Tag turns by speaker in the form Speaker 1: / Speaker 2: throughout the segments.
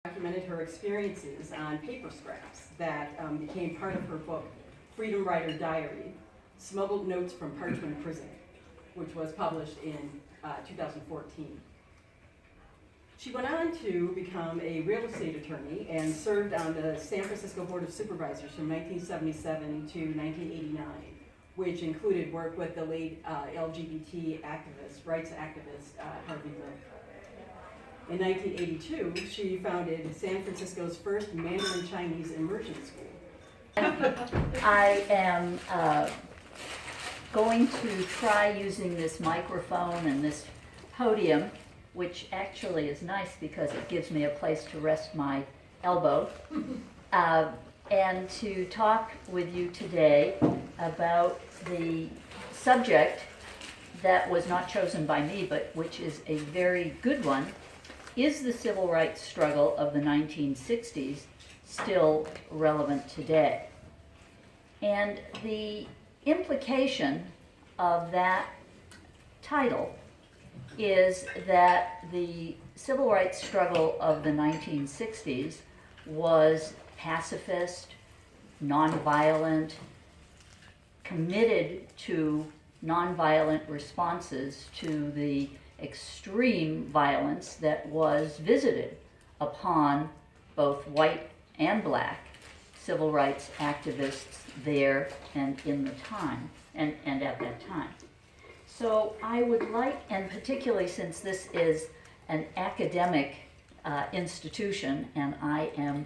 Speaker 1: documented her experiences on paper scraps that became part of her book, Freedom Rider Diary, Smuggled Notes from Parchman Prison, which was published in 2014. She went on to become a real estate attorney and served on the San Francisco Board of Supervisors from 1977 to 1989, which included work with the late LGBT activist, rights activist, Harvey Milk. In 1982, she founded San Francisco's first Mandarin Chinese immersion school.
Speaker 2: I am going to try using this microphone and this podium, which actually is nice because it gives me a place to rest my elbow, and to talk with you today about the subject that was not chosen by me, but which is a very good one. Is the civil rights struggle of the 1960s still relevant today? And the implication of that title is that the civil rights struggle of the 1960s was pacifist, nonviolent, committed to nonviolent responses to the extreme violence that was visited upon both white and black civil rights activists there and in the time, and at that time. So I would like, and particularly since this is an academic institution, and I am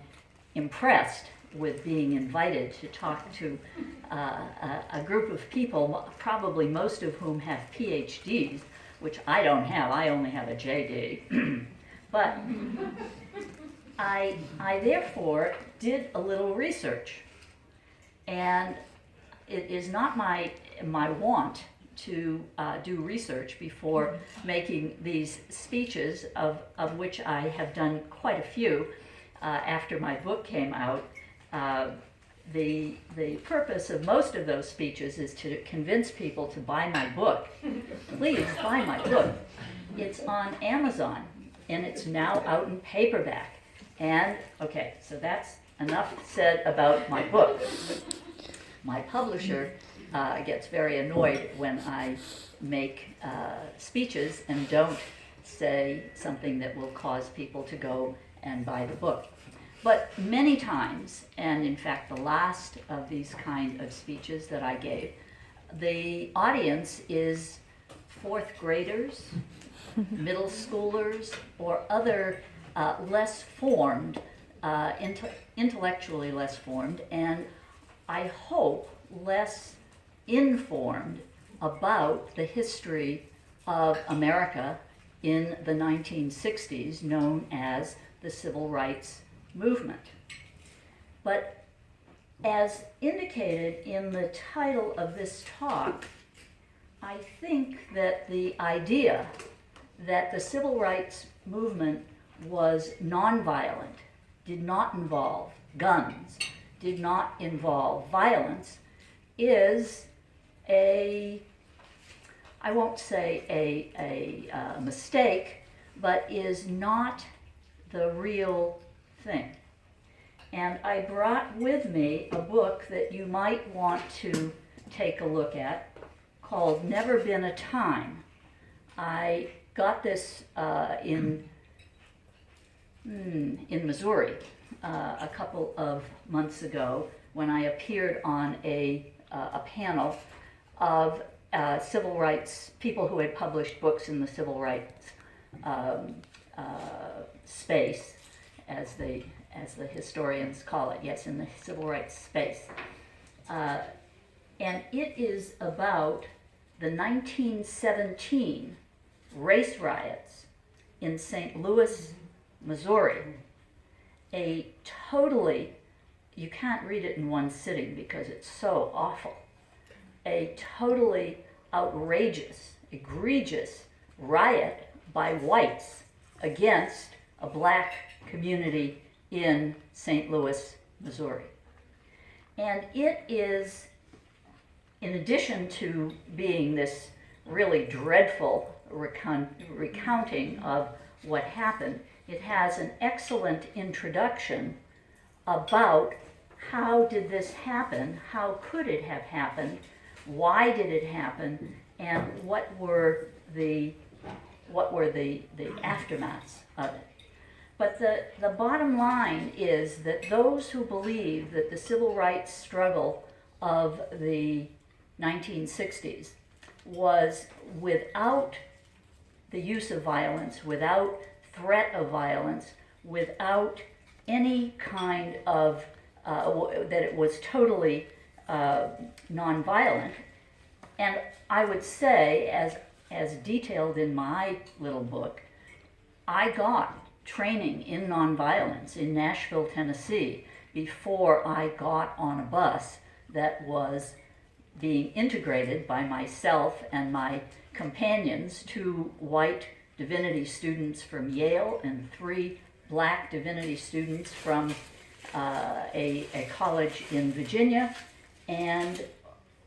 Speaker 2: impressed with being invited to talk to a group of people, probably most of whom have PhDs, which I don't have. I only have a JD. But I therefore did a little research. And it is not my want to do research before making these speeches, of which I have done quite a few after my book came out. The purpose of most of those speeches is to convince people to buy my book. Please buy my book. It's on Amazon, and it's now out in paperback. And, okay, so that's enough said about my book. My publisher gets very annoyed when I make speeches and don't say something that will cause people to go and buy the book. But many times, and in fact the last of these kind of speeches that I gave, the audience is fourth graders, middle schoolers, or other less formed, intellectually less formed, and I hope less informed about the history of America in the 1960s, known as the Civil Rights Movement. But as indicated in the title of this talk, I think that the idea that the civil rights movement was nonviolent, did not involve guns, did not involve violence, is I won't say a mistake, but is not the real thing. And I brought with me a book that you might want to take a look at called Never Been a Time. I got this in Missouri a couple of months ago when I appeared on a panel of civil rights people who had published books in the civil rights space, as the historians call it, yes, in the civil rights space. And it is about the 1917 race riots in St. Louis, Missouri. A totally, you can't read it in one sitting because it's so awful, a totally outrageous, egregious riot by whites against a black community in St. Louis, Missouri. And it is, in addition to being this really dreadful recounting of what happened, it has an excellent introduction about how did this happen, how could it have happened, why did it happen, and what were the aftermaths of it. But the bottom line is that those who believe that the civil rights struggle of the 1960s was without the use of violence, without threat of violence, without any kind of, that it was totally nonviolent. And I would say, as detailed in my little book, I got training in nonviolence in Nashville, Tennessee, before I got on a bus that was being integrated by myself and my companions, 2 white divinity students from Yale and 3 black divinity students from a college in Virginia. And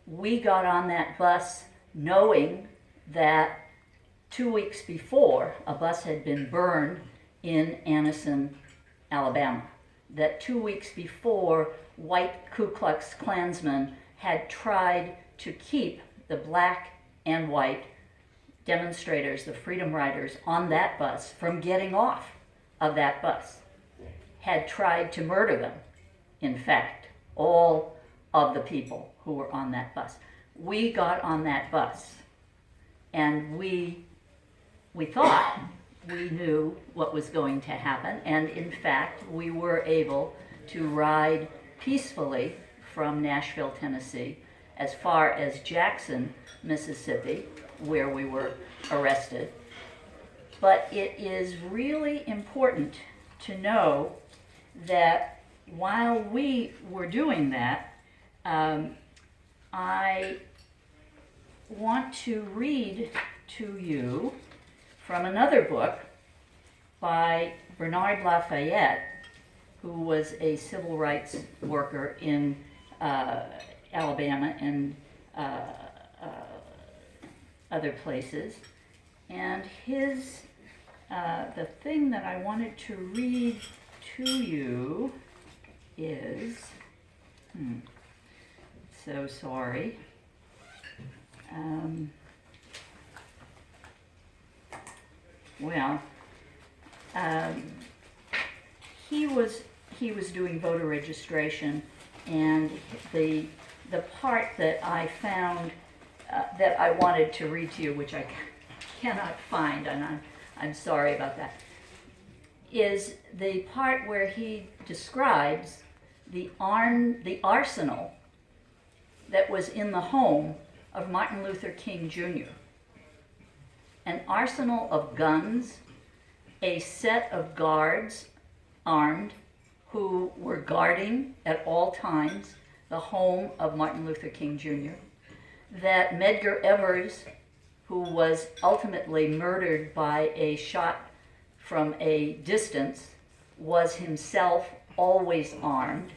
Speaker 2: we got on that bus knowing that 2 weeks before, a bus had been burned in Anniston, Alabama. That 2 weeks before, white Ku Klux Klansmen had tried to keep the black and white demonstrators, the Freedom Riders, on that bus from getting off of that bus. Had tried to murder them, in fact, all of the people who were on that bus. We got on that bus, and we thought we knew what was going to happen, and in fact, we were able to ride peacefully from Nashville, Tennessee, as far as Jackson, Mississippi, where we were arrested. But it is really important to know that while we were doing that, I want to read to you from another book by Bernard Lafayette, who was a civil rights worker in Alabama and other places. And his, the thing that I wanted to read to you is, so sorry. He was doing voter registration, and the part that I found that I wanted to read to you, which I cannot find, and I'm sorry about that, is the part where he describes the arsenal that was in the home of Martin Luther King Jr. An arsenal of guns, a set of guards armed who were guarding at all times the home of Martin Luther King Jr., that Medgar Evers, who was ultimately murdered by a shot from a distance, was himself always armed.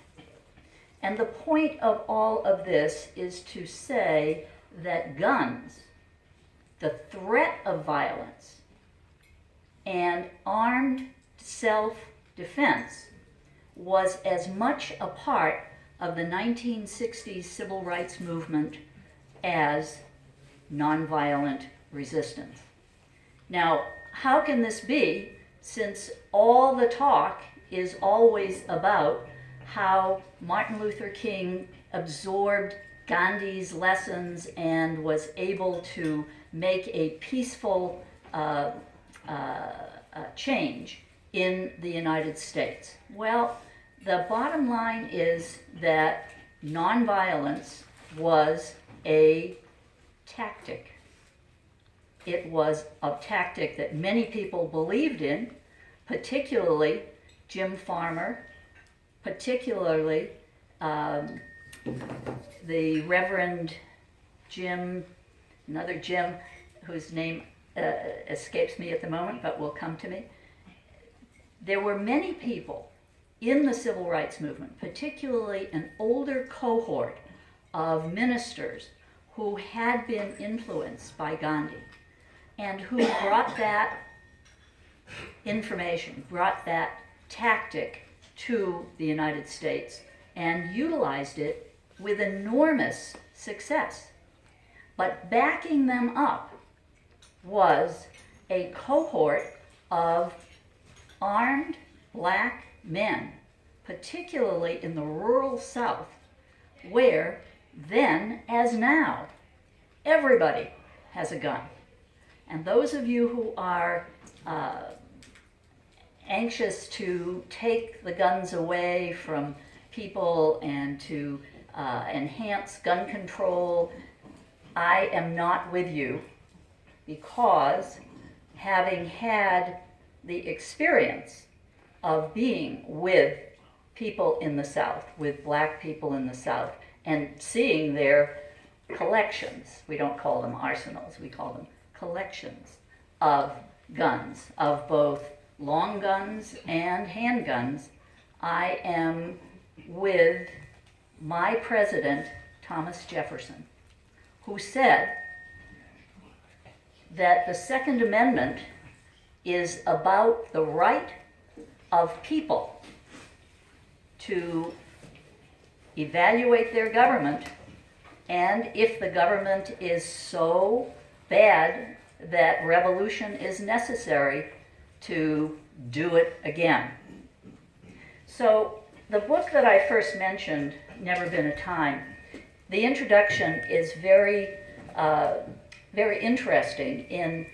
Speaker 2: And the point of all of this is to say that guns, the threat of violence, and armed self-defense was as much a part of the 1960s civil rights movement as nonviolent resistance. Now, how can this be, since all the talk is always about how Martin Luther King absorbed Gandhi's lessons and was able to make a peaceful change in the United States? Well, the bottom line is that nonviolence was a tactic. It was a tactic that many people believed in, particularly Jim Farmer, particularly the Reverend Jim, another Jim, whose name escapes me at the moment, but will come to me. There were many people in the civil rights movement, particularly an older cohort of ministers who had been influenced by Gandhi and who brought that information, brought that tactic to the United States and utilized it with enormous success. But backing them up was a cohort of armed black men, particularly in the rural South, where then, as now, everybody has a gun. And those of you who are anxious to take the guns away from people and to enhance gun control, I am not with you, because having had the experience of being with people in the South, with black people in the South, and seeing their collections, we don't call them arsenals, we call them collections of guns, of both long guns and handguns, I am with my president, Thomas Jefferson, who said that the Second Amendment is about the right of people to evaluate their government, and if the government is so bad that revolution is necessary, to do it again. So the book that I first mentioned, Never Been a Time, the introduction is very interesting in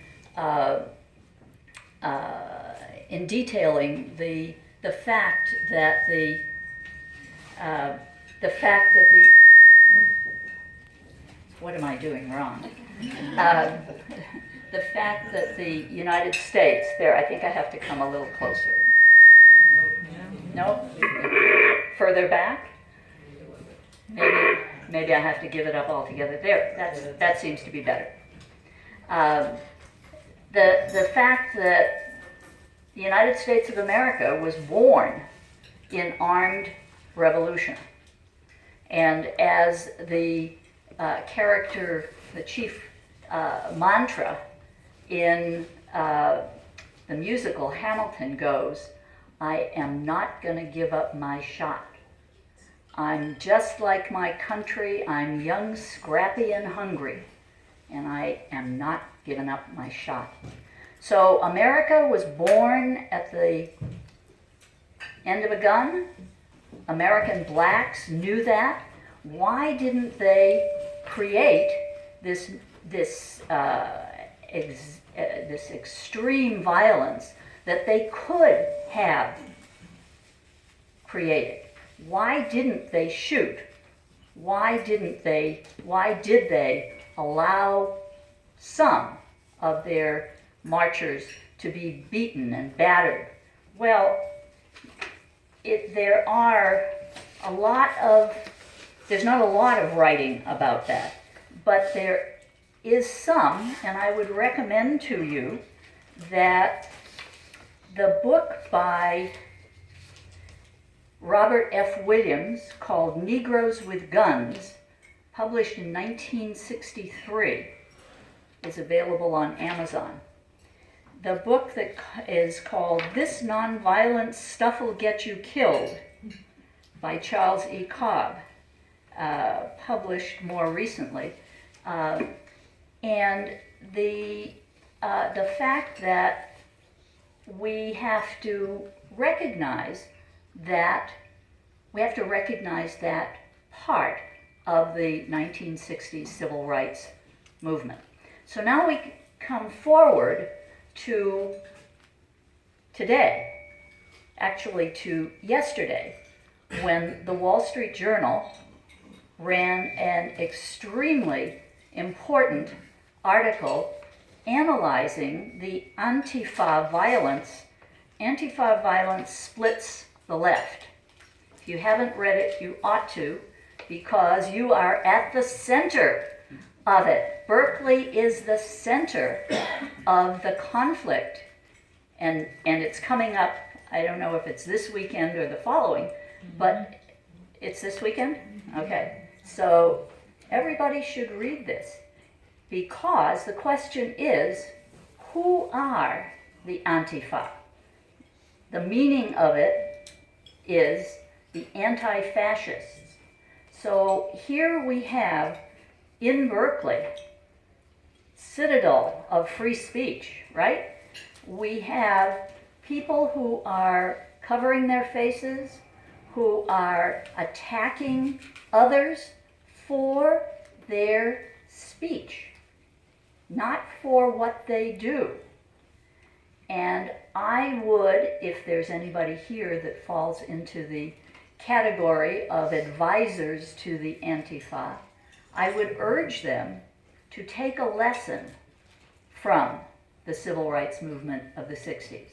Speaker 2: detailing the fact that the what am I doing wrong? The fact that the United States, there, I think I have to come a little closer. No? Further back? Maybe I have to give it up altogether. There, that seems to be better. The fact that the United States of America was born in armed revolution. And as the character, the chief mantra in the musical Hamilton goes, I am not going to give up my shot. I'm just like my country. I'm young, scrappy, and hungry, and I am not giving up my shot. So America was born at the end of a gun. American blacks knew that. Why didn't they create this extreme violence that they could have created? Why didn't they shoot? Why did they allow some of their marchers to be beaten and battered? Well, there's not a lot of writing about that, but there is some, and I would recommend to you that the book by Robert F. Williams called Negroes with Guns, published in 1963, is available on Amazon. The book that is called This Nonviolent Stuff'll Get You Killed by Charles E. Cobb, published more recently. And the fact that we have to recognize that part of the 1960s civil rights movement. So now we come forward to today, actually to yesterday, when the Wall Street Journal ran an extremely important article analyzing the Antifa violence. Antifa violence splits the left. If you haven't read it, you ought to, because you are at the center of it. Berkeley is the center of the conflict, and it's coming up. I don't know if it's this weekend or the following, but it's this weekend? Okay. So everybody should read this, because the question is, who are the Antifa. The meaning of it is the anti-fascists. So here we have, in Berkeley, citadel of free speech, right? We have people who are covering their faces, who are attacking others for their speech, not for what they do. And I would, if there's anybody here that falls into the category of advisors to the Antifa, I would urge them to take a lesson from the civil rights movement of the 60s.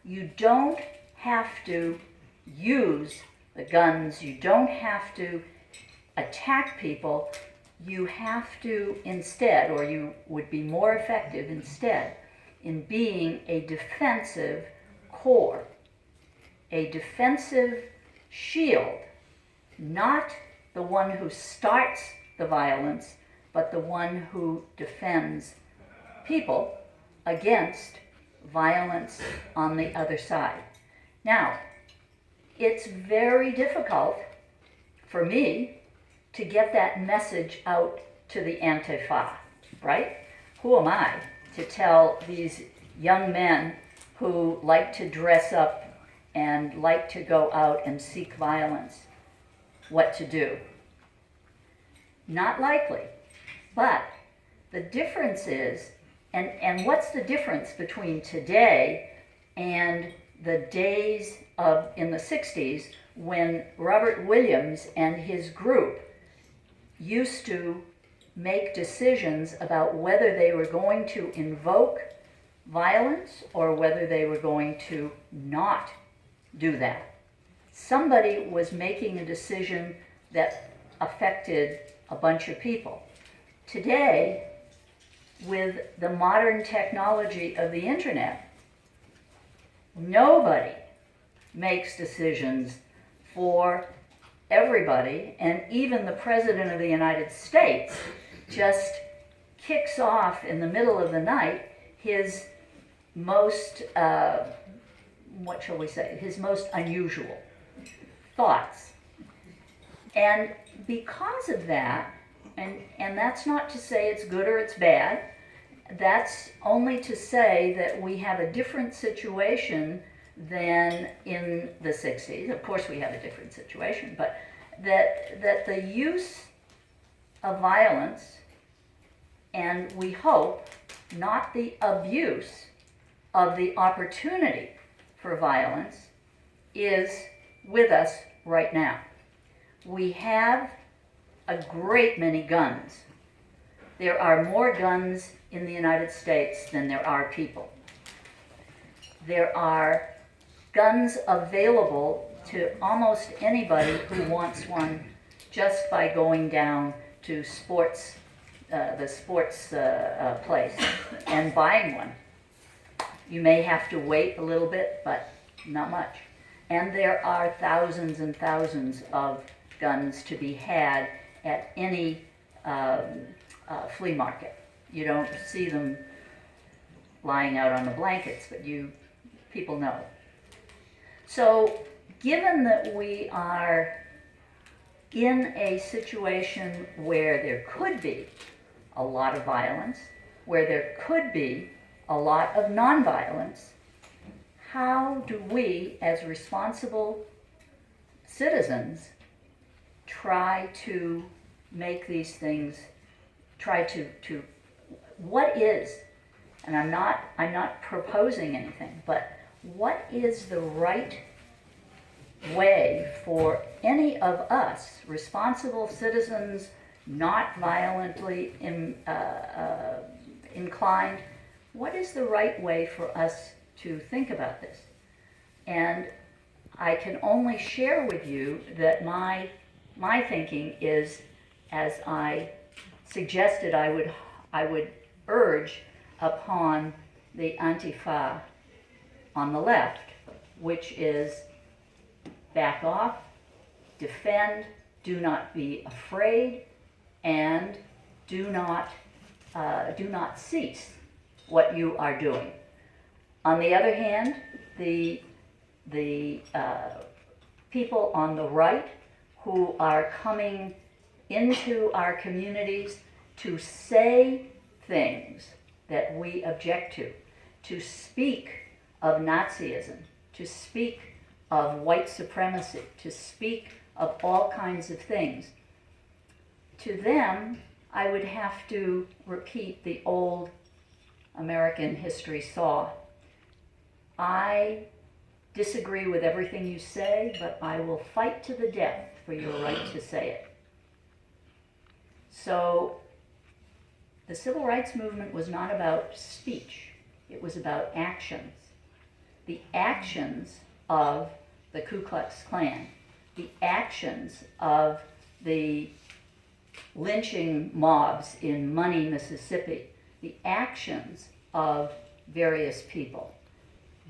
Speaker 2: You don't have to use the guns, you don't have to attack people, you have to instead, or you would be more effective instead, in being a defensive core, a defensive shield, not the one who starts the violence, but the one who defends people against violence on the other side. Now, it's very difficult for me to get that message out to the Antifa, right? Who am I to tell these young men who like to dress up and like to go out and seek violence what to do? Not likely. But the difference is, and what's the difference between today and the days of in the 60s when Robert Williams and his group used to make decisions about whether they were going to invoke violence or whether they were going to not do that? Somebody was making a decision that affected a bunch of people. Today, with the modern technology of the internet, nobody makes decisions for everybody, and even the President of the United States just kicks off in the middle of the night his most, what shall we say, his most unusual thoughts. And because of that, and that's not to say it's good or it's bad, that's only to say that we have a different situation than in the 60s. Of course we have a different situation, but that the use of violence, and we hope not the abuse of the opportunity for violence, is with us right now. We have a great many guns. There are more guns in the United States than there are people. There are guns available to almost anybody who wants one just by going down to the sports place and buying one. You may have to wait a little bit, but not much. And there are thousands and thousands of guns to be had at any flea market. You don't see them lying out on the blankets, but people know. So given that we are in a situation where there could be a lot of violence, where there could be a lot of nonviolence, how do we, as responsible citizens, try to make these things, what is, and I'm not proposing anything, but what is the right way for any of us, responsible citizens, not violently inclined, what is the right way for us to think about this? And I can only share with you that my thinking is, as I suggested, I would urge upon the Antifa on the left, which is back off, defend, do not be afraid, and do not cease what you are doing. On the other hand, the people on the right who are coming into our communities to say things that we object to speak of Nazism, to speak of white supremacy, to speak of all kinds of things. To them, I would have to repeat the old American history saw. I disagree with everything you say, but I will fight to the death for your right to say it. So the civil rights movement was not about speech, it was about actions. The actions of the Ku Klux Klan, the actions of the lynching mobs in Money, Mississippi, the actions of various people.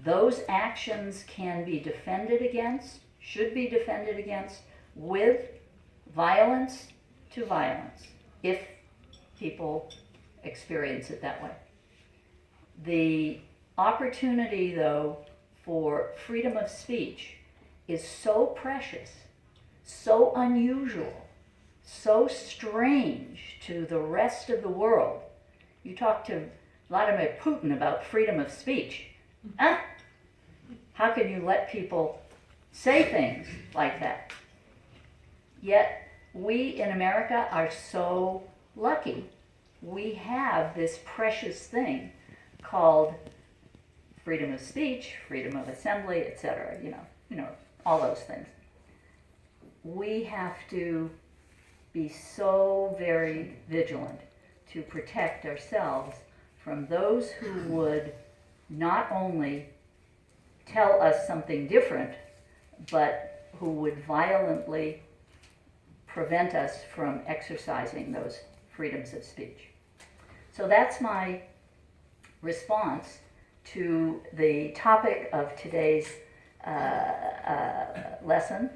Speaker 2: Those actions can be defended against, should be defended against, with violence to violence, if people experience it that way. The opportunity, though, for freedom of speech is so precious, so unusual, so strange to the rest of the world. You talk to Vladimir Putin about freedom of speech. How can you let people say things like that? Yet we in America are so lucky. We have this precious thing called freedom of speech, freedom of assembly, etc. You know, all those things. We have to be so very vigilant to protect ourselves from those who would not only tell us something different, but who would violently prevent us from exercising those freedoms of speech. So that's my response to the topic of today's lesson.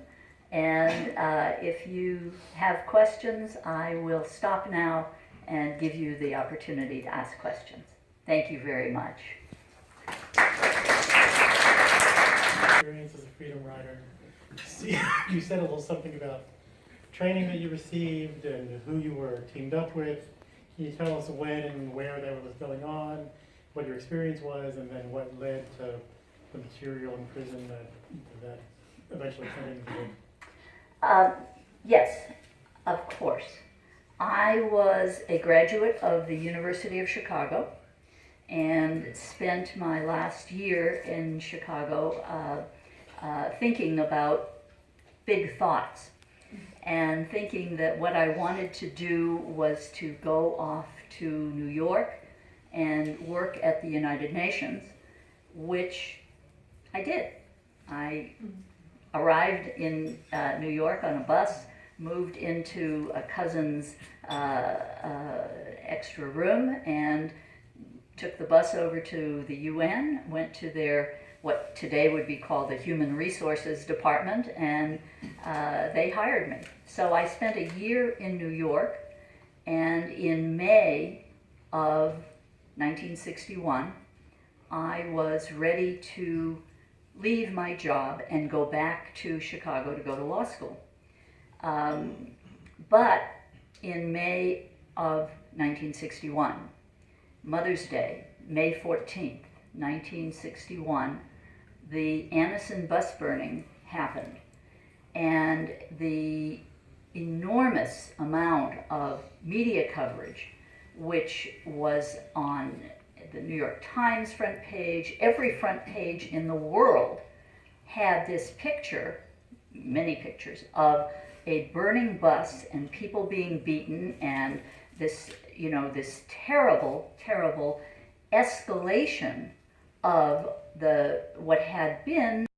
Speaker 2: And if you have questions, I will stop now and give you the opportunity to ask questions. Thank you very much.
Speaker 3: Experience as a freedom rider. You said a little something about training that you received and who you were teamed up with. Can you tell us when and where that was going on, what your experience was, and then what led to the material in prison that eventually turned into the book?
Speaker 2: Yes, of course. I was a graduate of the University of Chicago and spent my last year in Chicago thinking about big thoughts and thinking that what I wanted to do was to go off to New York and work at the United Nations, which I did. I arrived in New York on a bus, moved into a cousin's extra room, and took the bus over to the UN, went to their, what today would be called the Human Resources Department, and they hired me. So I spent a year in New York, and in May of 1961, I was ready to leave my job and go back to Chicago to go to law school. But in May of 1961, Mother's Day, May 14th, 1961, the Anniston bus burning happened. And the enormous amount of media coverage, which was on the New York Times front page, every front page in the world had this picture, many pictures, of a burning bus and people being beaten, and this, this terrible, terrible escalation of what had been